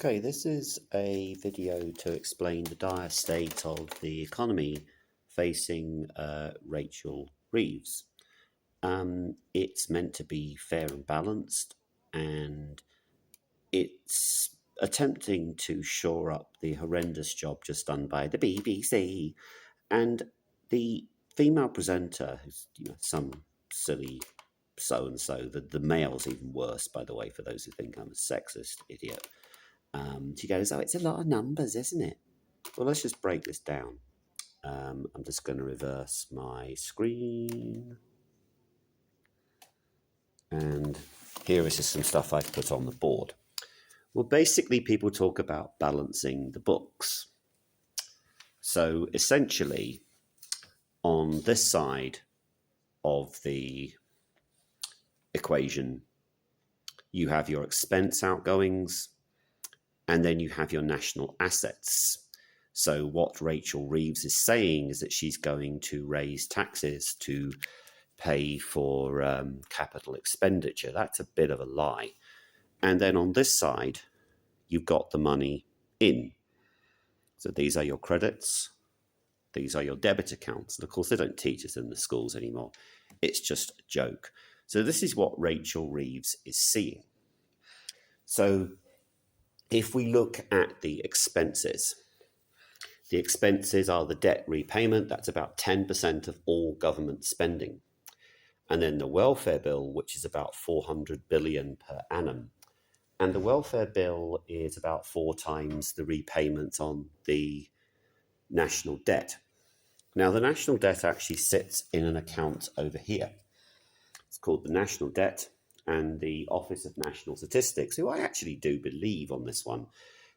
Okay, this is a video to explain the dire state of the economy facing Rachel Reeves. It's meant to be fair and balanced, and it's attempting to shore up the horrendous job just done by the BBC. And the female presenter, who's some silly so-and-so, the male's even worse, by the way, for those who think I'm a sexist idiot. She goes, it's a lot of numbers, isn't it? Well, let's just break this down. I'm just going to reverse my screen. And here is just some stuff I've put on the board. Well, basically, people talk about balancing the books. So essentially, on this side of the equation, you have your expense outgoings, and then you have your national assets. So what Rachel Reeves is saying is that she's going to raise taxes to pay for capital expenditure. That's a bit of a lie. And then on this side, you've got the money in. So these are your credits. These are your debit accounts. And of course, they don't teach us in the schools anymore. It's just a joke. So this is what Rachel Reeves is seeing. So if we look at the expenses are the debt repayment. That's about 10% of all government spending. And then the welfare bill, which is about 400 billion per annum. And the welfare bill is about 4 times the repayment on the national debt. Now, the national debt actually sits in an account over here. It's called the national debt, and the Office of National Statistics, who I actually do believe on this one,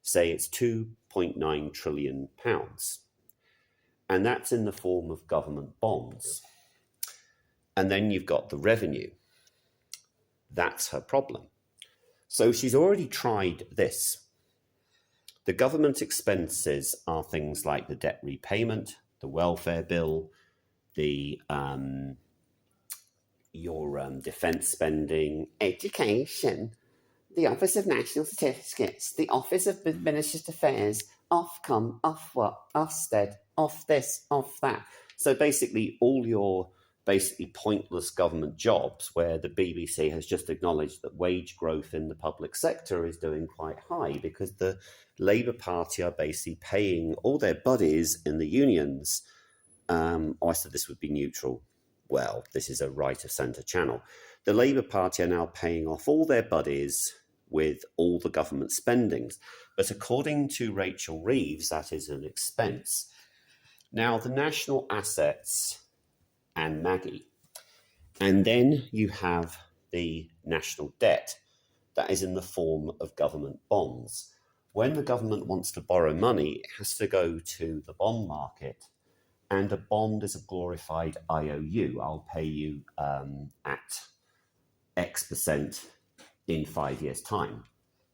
say it's £2.9 trillion. And that's in the form of government bonds. And then you've got the revenue. That's her problem. So she's already tried this. The government expenses are things like the debt repayment, the welfare bill, the your defence spending, education, the Office of National Statistics, the Office of Administrative Affairs, Ofcom, Ofwhat, Ofsted, off this, off that. So basically all your pointless government jobs where the BBC has just acknowledged that wage growth in the public sector is doing quite high because the Labour Party are basically paying all their buddies in the unions. I said this would be neutral. Well, this is a right-of-centre channel. The Labour Party are now paying off all their buddies with all the government spendings. But according to Rachel Reeves, that is an expense. Now, the national assets and Maggie. And then you have the national debt that is in the form of government bonds. When the government wants to borrow money, it has to go to the bond market. And a bond is a glorified IOU. I'll pay you at X% in 5 years' time.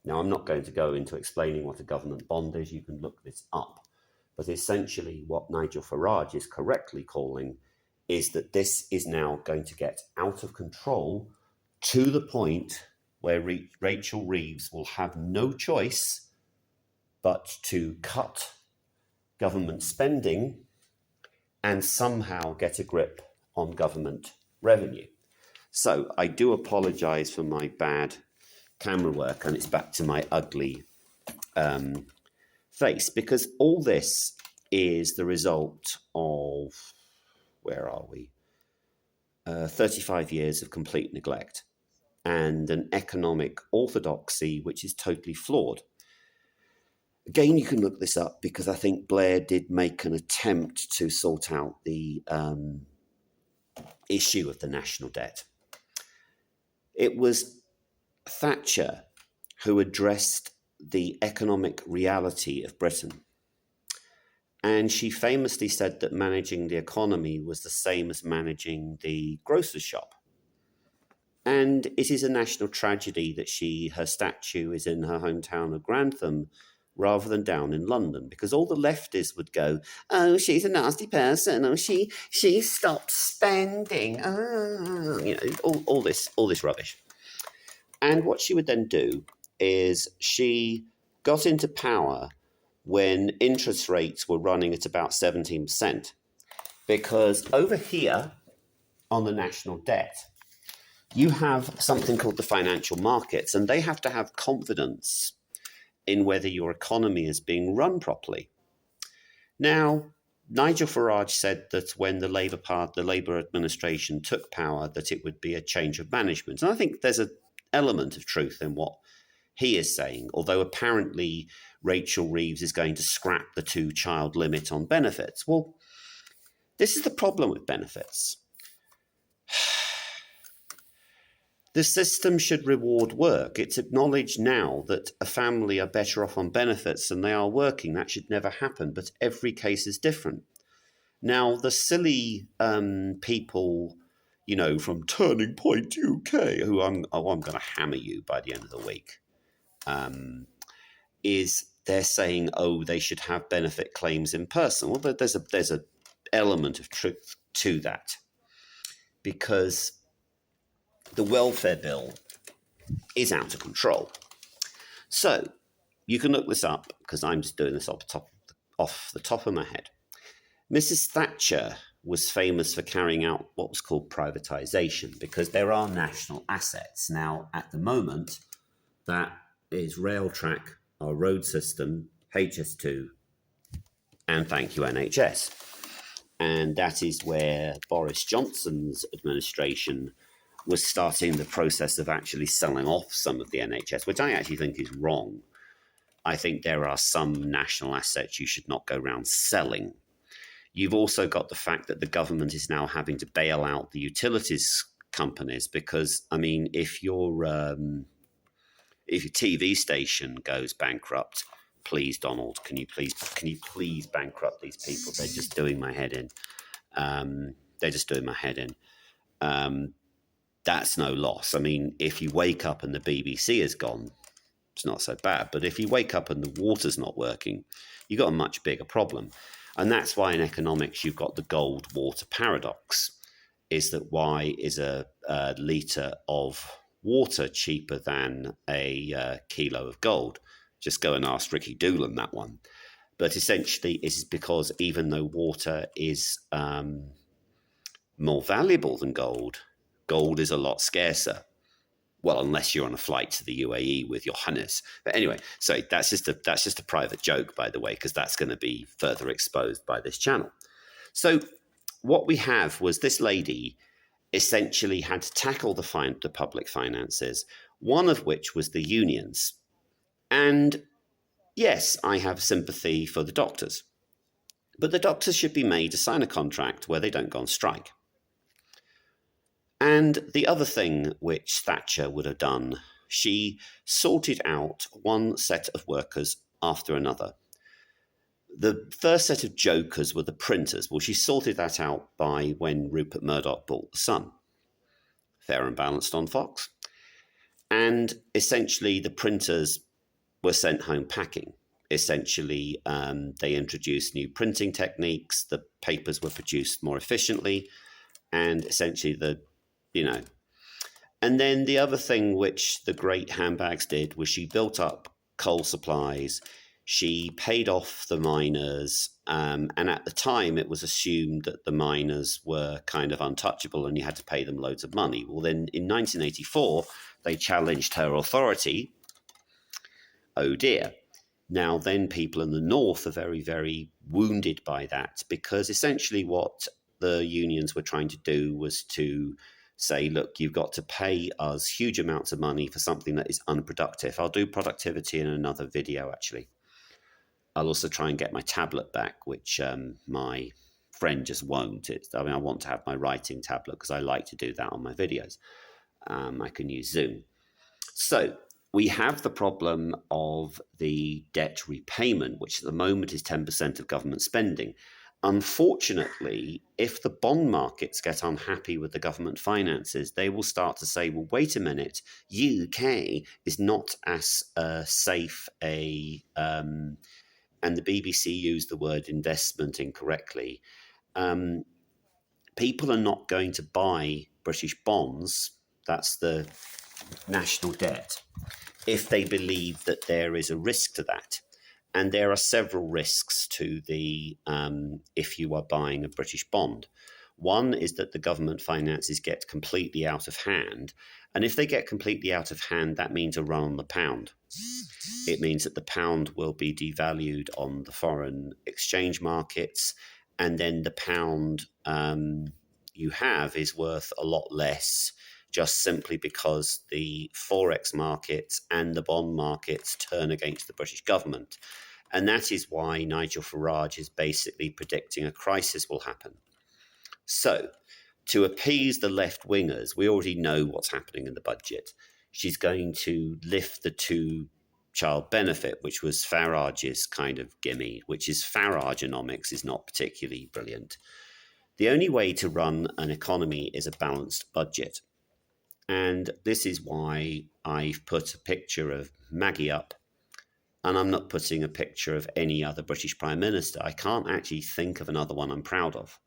Now, I'm not going to go into explaining what a government bond is. You can look this up. But essentially what Nigel Farage is correctly calling is that this is now going to get out of control to the point where Rachel Reeves will have no choice but to cut government spending and somehow get a grip on government revenue. So I do apologise for my bad camera work, and it's back to my ugly face, because all this is the result of, 35 years of complete neglect and an economic orthodoxy which is totally flawed. Again, you can look this up because I think Blair did make an attempt to sort out the issue of the national debt. It was Thatcher who addressed the economic reality of Britain. And she famously said that managing the economy was the same as managing the grocer's shop. And it is a national tragedy that her statue is in her hometown of Grantham rather than down in London, because all the leftists would go, oh, she's a nasty person, oh, she stopped spending, all this rubbish. And what she would then do is she got into power when interest rates were running at about 17%. Because over here on the national debt, you have something called the financial markets, and they have to have confidence in whether your economy is being run properly. Now, Nigel Farage said that when the Labour administration took power, that it would be a change of management. And I think there's an element of truth in what he is saying, although apparently Rachel Reeves is going to scrap the 2-child limit on benefits. Well, this is the problem with benefits. The system should reward work. It's acknowledged now that a family are better off on benefits than they are working. That should never happen, but every case is different. Now, the silly people, from Turning Point UK, who I'm going to hammer you by the end of the week, is they're saying, they should have benefit claims in person. Well, there's a element of truth to that, because the welfare bill is out of control. So you can look this up, because I'm just doing this off the top of my head. Mrs. Thatcher was famous for carrying out what was called privatisation, because there are national assets. Now, at the moment, that is rail track, our road system, HS2, and thank you, NHS. And that is where Boris Johnson's administration was starting the process of actually selling off some of the NHS, which I actually think is wrong. I think there are some national assets you should not go around selling. You've also got the fact that the government is now having to bail out the utilities companies, because, if your TV station goes bankrupt, please, Donald, can you please bankrupt these people? They're just doing my head in. That's no loss. If you wake up and the BBC is gone, it's not so bad. But if you wake up and the water's not working, you've got a much bigger problem. And that's why in economics you've got the gold water paradox, is that why is a litre of water cheaper than a kilo of gold? Just go and ask Ricky Doolan that one. But essentially it's because even though water is more valuable than gold, gold is a lot scarcer. Well, unless you're on a flight to the UAE with your Hannes. But anyway, so that's just a private joke, by the way, because that's going to be further exposed by this channel. So what we have was this lady essentially had to tackle the public finances, one of which was the unions. And yes, I have sympathy for the doctors, but the doctors should be made to sign a contract where they don't go on strike. And the other thing which Thatcher would have done, she sorted out one set of workers after another. The first set of jokers were the printers. Well, she sorted that out by when Rupert Murdoch bought The Sun. Fair and Balanced on Fox. And essentially the printers were sent home packing. Essentially, they introduced new printing techniques. The papers were produced more efficiently. And essentially and then the other thing which the great handbags did was she built up coal supplies. She paid off the miners. And at the time, it was assumed that the miners were kind of untouchable and you had to pay them loads of money. Well, then in 1984, they challenged her authority. Oh, dear. Now, then people in the north are very, very wounded by that, because essentially what the unions were trying to do was to say, look, you've got to pay us huge amounts of money for something that is unproductive. I'll do productivity in another video, actually. I'll also try and get my tablet back, which my friend just won't. I want to have my writing tablet because I like to do that on my videos. I can use Zoom. So we have the problem of the debt repayment, which at the moment is 10% of government spending. Unfortunately, if the bond markets get unhappy with the government finances, they will start to say, well, wait a minute, UK is not as safe and the BBC used the word investment incorrectly. People are not going to buy British bonds. That's the national debt. if they believe that there is a risk to that. And there are several risks to the if you are buying a British bond. One is that the government finances get completely out of hand. And if they get completely out of hand, that means a run on the pound. It means that the pound will be devalued on the foreign exchange markets, and then the pound you have is worth a lot less, just simply because the forex markets and the bond markets turn against the British government. And that is why Nigel Farage is basically predicting a crisis will happen. So, to appease the left wingers, we already know what's happening in the budget. She's going to lift the two-child benefit, which was Farage's kind of gimme, which is Farageonomics is not particularly brilliant. The only way to run an economy is a balanced budget. And this is why I've put a picture of Maggie up, and I'm not putting a picture of any other British Prime Minister. I can't actually think of another one I'm proud of.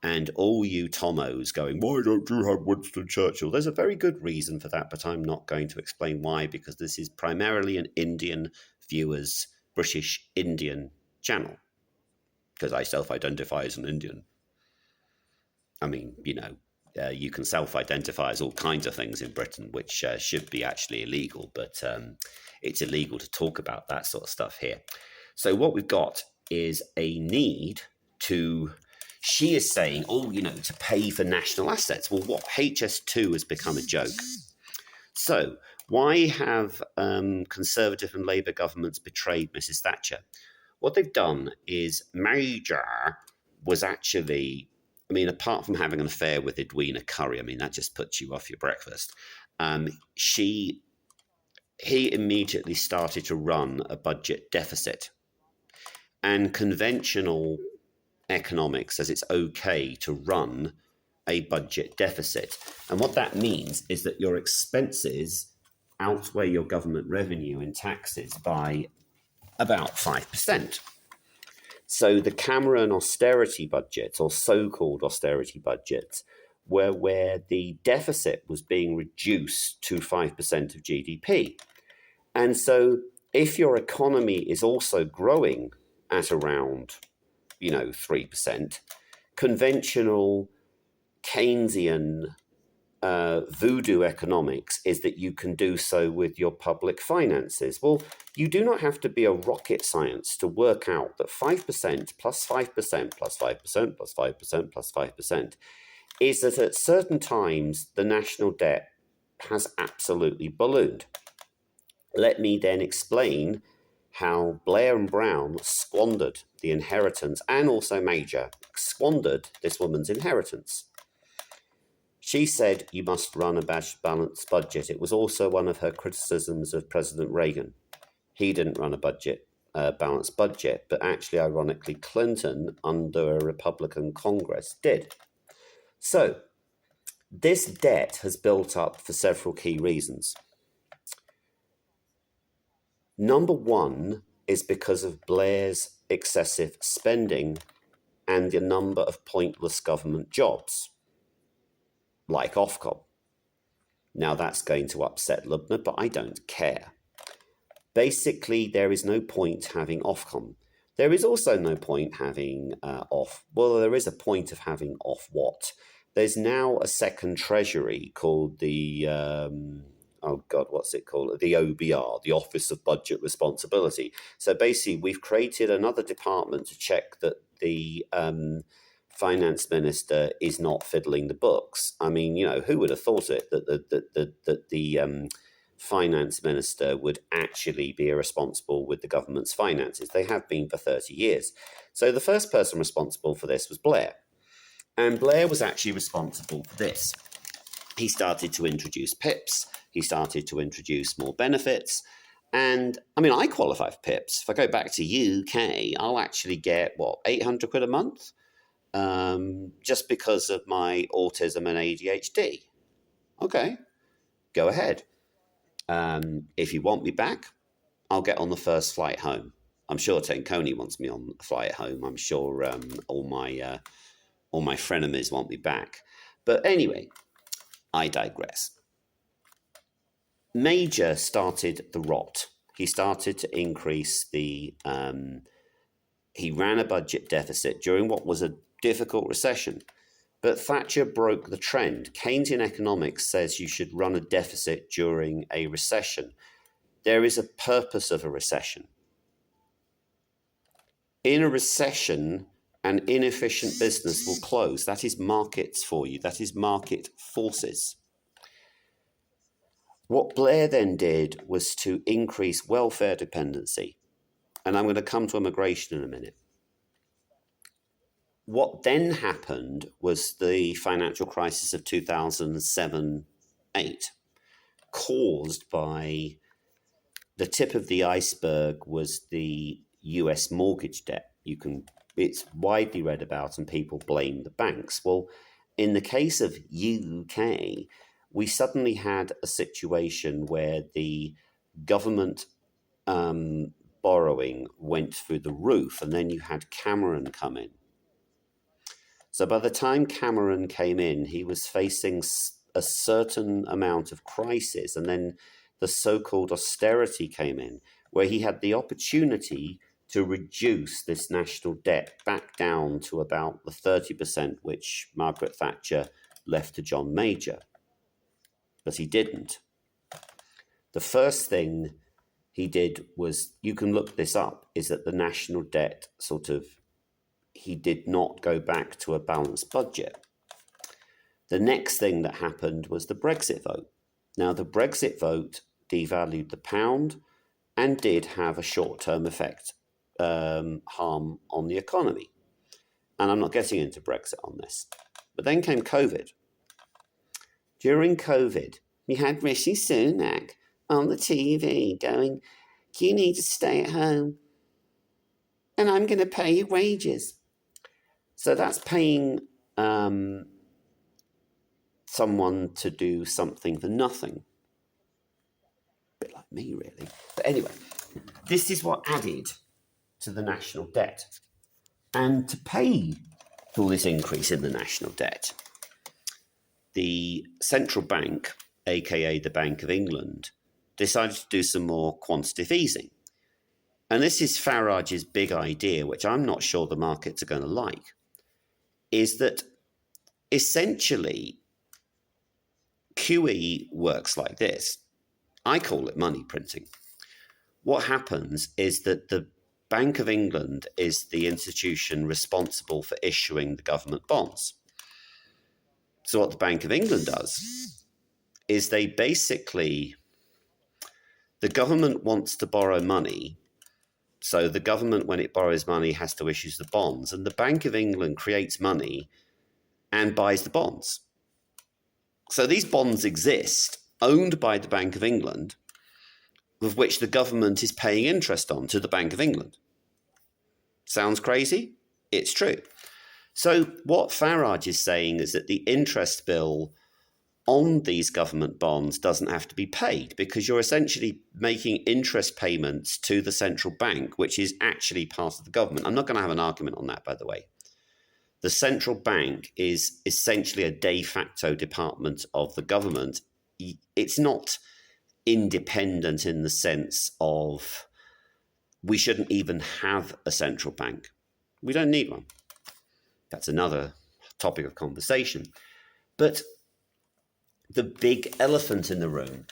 And all you Tomos going, why don't you have Winston Churchill? There's a very good reason for that, but I'm not going to explain why, because this is primarily an Indian viewers, British Indian channel, because I self-identify as an Indian. I mean, you can self-identify as all kinds of things in Britain, which should be actually illegal, but it's illegal to talk about that sort of stuff here. So what we've got is a need to... She is saying, to pay for national assets. Well, what? HS2 has become a joke. So why have Conservative and Labour governments betrayed Mrs. Thatcher? What they've done is Major was actually, apart from having an affair with Edwina Curry, that just puts you off your breakfast. He immediately started to run a budget deficit. And conventional economics says it's okay to run a budget deficit. And what that means is that your expenses outweigh your government revenue in taxes by about 5%. So the Cameron austerity budgets, or so-called austerity budgets, were where the deficit was being reduced to 5% of GDP. And so if your economy is also growing at around 3%, conventional Keynesian voodoo economics is that you can do so with your public finances. Well, you do not have to be a rocket science to work out that 5% plus 5% plus 5% plus 5% plus 5% is that at certain times the national debt has absolutely ballooned. Let me then explain how Blair and Brown squandered the inheritance, and also Major squandered this woman's inheritance. She said you must run a balanced budget. It was also one of her criticisms of President Reagan. He didn't run a balanced budget, but actually, ironically, Clinton, under a Republican Congress, did. So, this debt has built up for several key reasons. Number one is because of Blair's excessive spending and the number of pointless government jobs, like Ofcom. Now that's going to upset Lubna, but I don't care. Basically, there is no point having Ofcom. There is also no point having there is a point of having Ofwat. There's now a second treasury called the... what's it called? The OBR, the Office of Budget Responsibility. So basically, we've created another department to check that the finance minister is not fiddling the books. Who would have thought it that the finance minister would actually be responsible with the government's finances? They have been for 30 years. So the first person responsible for this was Blair. And Blair was actually responsible for this. He started to introduce PIPs. He started to introduce more benefits. And I qualify for PIPs. If I go back to UK, I'll actually get, 800 quid a month? Just because of my autism and ADHD. Okay, go ahead. If you want me back, I'll get on the first flight home. I'm sure Tenkoni wants me on the flight home. I'm sure all my frenemies want me back. But anyway, I digress. Major started the rot. He started to increase the. He ran a budget deficit during what was a difficult recession. But Thatcher broke the trend. Keynesian economics says you should run a deficit during a recession. There is a purpose of a recession. In a recession, an inefficient business will close. That is markets for you. That is market forces. What Blair then did was to increase welfare dependency. And I'm going to come to immigration in a minute. What then happened was the financial crisis of 2007-8, caused by the tip of the iceberg was the US mortgage debt. It's widely read about and people blame the banks. Well, in the case of UK, we suddenly had a situation where the government borrowing went through the roof, and then you had Cameron come in. So by the time Cameron came in, he was facing a certain amount of crisis, and then the so-called austerity came in, where he had the opportunity to reduce this national debt back down to about the 30%, which Margaret Thatcher left to John Major. But he didn't. The first thing he did was, you can look this up, is that the national debt he did not go back to a balanced budget. The next thing that happened was the Brexit vote. Now, the Brexit vote devalued the pound and did have a short-term effect, harm on the economy. And I'm not getting into Brexit on this. But then came COVID. During COVID, we had Rishi Sunak on the TV going, you need to stay at home and I'm going to pay your wages. So that's paying someone to do something for nothing. A bit like me, really. But anyway, this is what added to the national debt. And to pay for this increase in the national debt, the central bank, aka the Bank of England, decided to do some more quantitative easing. And this is Farage's big idea, which I'm not sure the markets are going to like, is that essentially QE works like this. I call it money printing. What happens is that the Bank of England is the institution responsible for issuing the government bonds. So what the Bank of England does is the government wants to borrow money. So the government, when it borrows money, has to issue the bonds. And the Bank of England creates money and buys the bonds. So these bonds exist, owned by the Bank of England, of which the government is paying interest on to the Bank of England. Sounds crazy? It's true. So what Farage is saying is that the interest bill on these government bonds doesn't have to be paid, because you're essentially making interest payments to the central bank, which is actually part of the government. I'm not going to have an argument on that, by the way. The central bank is essentially a de facto department of the government. It's not independent in the sense of we shouldn't even have a central bank. We don't need one. That's another topic of conversation. But the big elephant in the room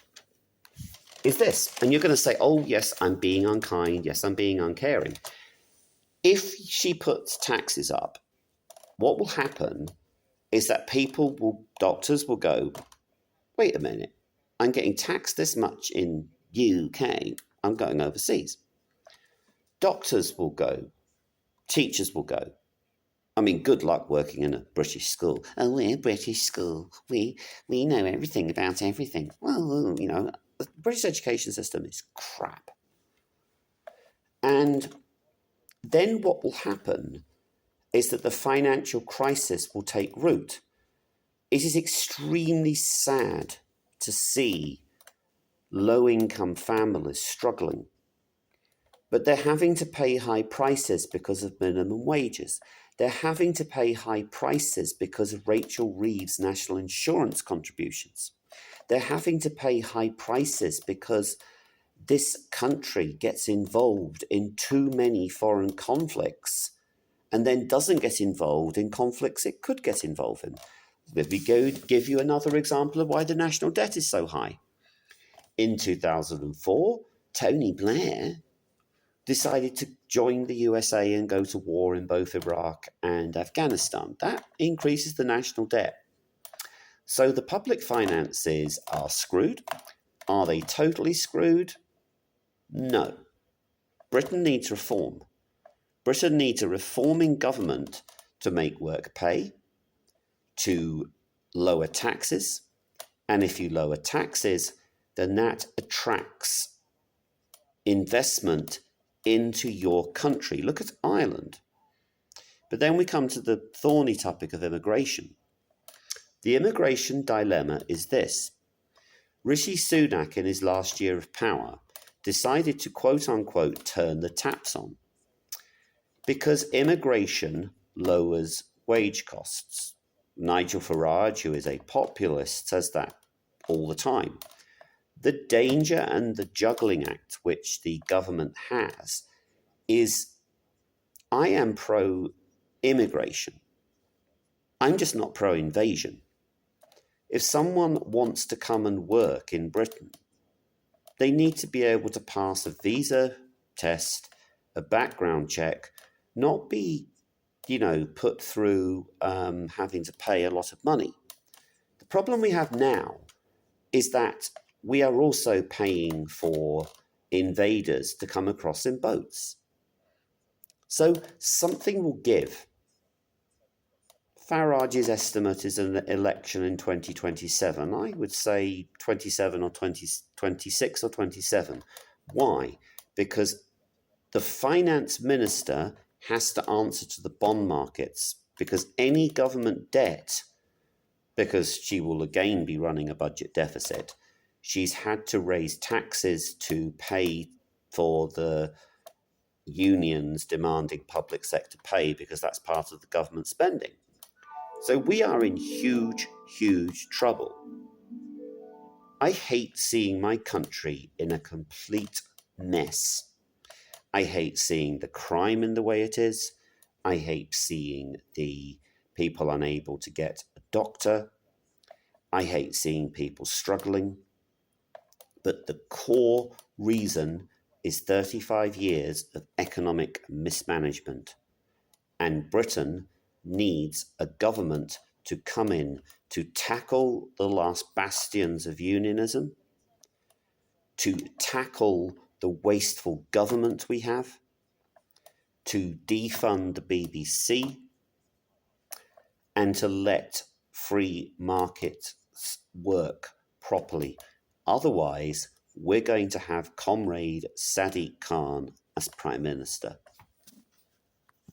is this. And you're going to say, oh, yes, I'm being unkind. Yes, I'm being uncaring. If she puts taxes up, what will happen is that doctors will go, wait a minute, I'm getting taxed this much in UK, I'm going overseas. Doctors will go, teachers will go. I mean, good luck working in a British school. Oh, we're a British school. We know everything about everything. Well, the British education system is crap. And then what will happen is that the financial crisis will take root. It is extremely sad to see low-income families struggling, but they're having to pay high prices because of minimum wages. They're having to pay high prices because of Rachel Reeves' national insurance contributions. They're having to pay high prices because this country gets involved in too many foreign conflicts and then doesn't get involved in conflicts it could get involved in. Let me give you another example of why the national debt is so high. In 2004, Tony Blair decided to join the USA and go to war in both Iraq and Afghanistan. That increases the national debt. So the public finances are screwed. Are they totally screwed? No. Britain needs reform. Britain needs a reforming government to make work pay, to lower taxes, and if you lower taxes, then that attracts investment into your country. Look at Ireland. But then we come to the thorny topic of immigration. The immigration dilemma is this. Rishi Sunak, in his last year of power, decided to quote unquote turn the taps on because immigration lowers wage costs. Nigel Farage, who is a populist, says that all the time. The danger and the juggling act which the government has is I am pro-immigration. I'm just not pro-invasion. If someone wants to come and work in Britain, they need to be able to pass a visa test, a background check, not be, put through having to pay a lot of money. The problem we have now is that we are also paying for invaders to come across in boats. So something will give. Farage's estimate is an election in 2027. I would say 27 or 26 or 27. Why? Because the finance minister has to answer to the bond markets because any government debt, because she will again be running a budget deficit, she's had to raise taxes to pay for the unions demanding public sector pay because that's part of the government spending. So we are in huge, huge trouble. I hate seeing my country in a complete mess. I hate seeing the crime in the way it is. I hate seeing the people unable to get a doctor. I hate seeing people struggling. But the core reason is 35 years of economic mismanagement. And Britain needs a government to come in to tackle the last bastions of unionism, to tackle the wasteful government we have, to defund the BBC, and to let free markets work properly. Otherwise, we're going to have Comrade Sadiq Khan as Prime Minister.